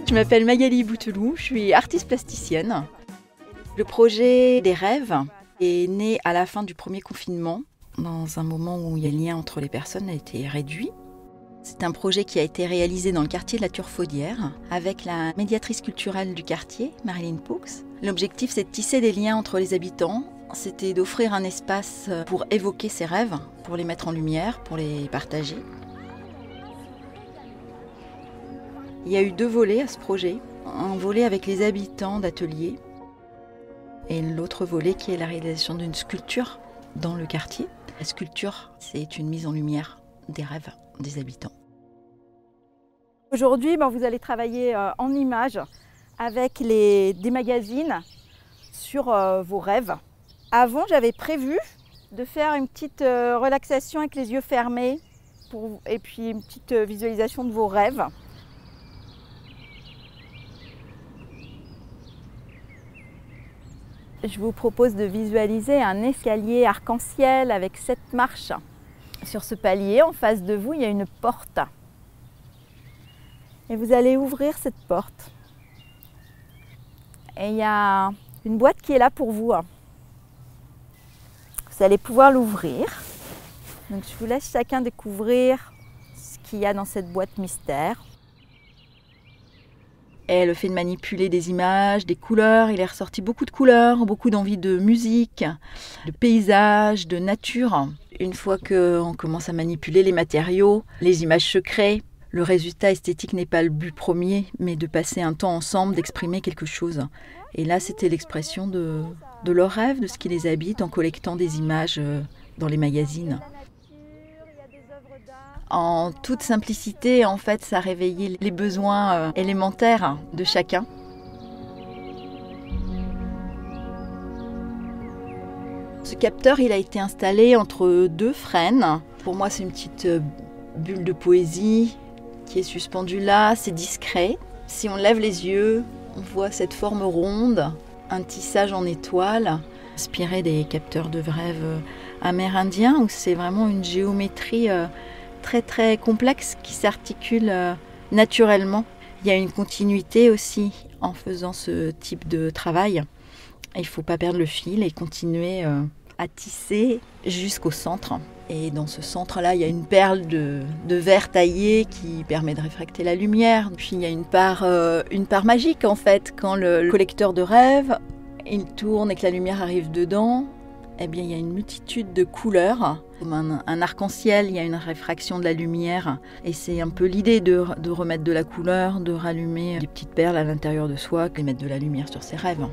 Je m'appelle Magali Bouteloup, je suis artiste plasticienne. Le projet des rêves est né à la fin du premier confinement, dans un moment où le lien entre les personnes a été réduit. C'est un projet qui a été réalisé dans le quartier de la Turfaudière avec la médiatrice culturelle du quartier, Marilyn Poux. L'objectif, c'est de tisser des liens entre les habitants. C'était d'offrir un espace pour évoquer ces rêves, pour les mettre en lumière, pour les partager. Il y a eu 2 volets à ce projet. Un volet avec les habitants d'ateliers et l'autre volet qui est la réalisation d'une sculpture dans le quartier. La sculpture, c'est une mise en lumière des rêves des habitants. Aujourd'hui, vous allez travailler en images avec des magazines sur vos rêves. Avant, j'avais prévu de faire une petite relaxation avec les yeux fermés et puis une petite visualisation de vos rêves. Je vous propose de visualiser un escalier arc-en-ciel avec 7 marches. Sur ce palier, en face de vous, il y a une porte. Et vous allez ouvrir cette porte. Et il y a une boîte qui est là pour vous. Vous allez pouvoir l'ouvrir. Donc je vous laisse chacun découvrir ce qu'il y a dans cette boîte mystère. Et le fait de manipuler des images, des couleurs, il est ressorti beaucoup de couleurs, beaucoup d'envie de musique, de paysage, de nature. Une fois qu'on commence à manipuler les matériaux, les images se créent. Le résultat esthétique n'est pas le but premier, mais de passer un temps ensemble, d'exprimer quelque chose. Et là, c'était l'expression de leurs rêves, de ce qui les habite, en collectant des images dans les magazines. En toute simplicité, en fait, ça réveillait les besoins élémentaires de chacun. Ce capteur, il a été installé entre 2 frênes. Pour moi, c'est une petite bulle de poésie qui est suspendue là, c'est discret. Si on lève les yeux, on voit cette forme ronde, un tissage en étoile, inspiré des capteurs de rêve amérindiens, où c'est vraiment une géométrie très très complexe qui s'articule naturellement. Il y a une continuité aussi en faisant ce type de travail. Il ne faut pas perdre le fil et continuer à tisser jusqu'au centre. Et dans ce centre-là, il y a une perle de verre taillé qui permet de réfracter la lumière. Puis il y a une part magique en fait. Quand le collecteur de rêves, il tourne et que la lumière arrive dedans, eh bien, il y a une multitude de couleurs. Comme un arc-en-ciel, il y a une réfraction de la lumière. Et c'est un peu l'idée de remettre de la couleur, de rallumer des petites perles à l'intérieur de soi, et mettre de la lumière sur ses rêves.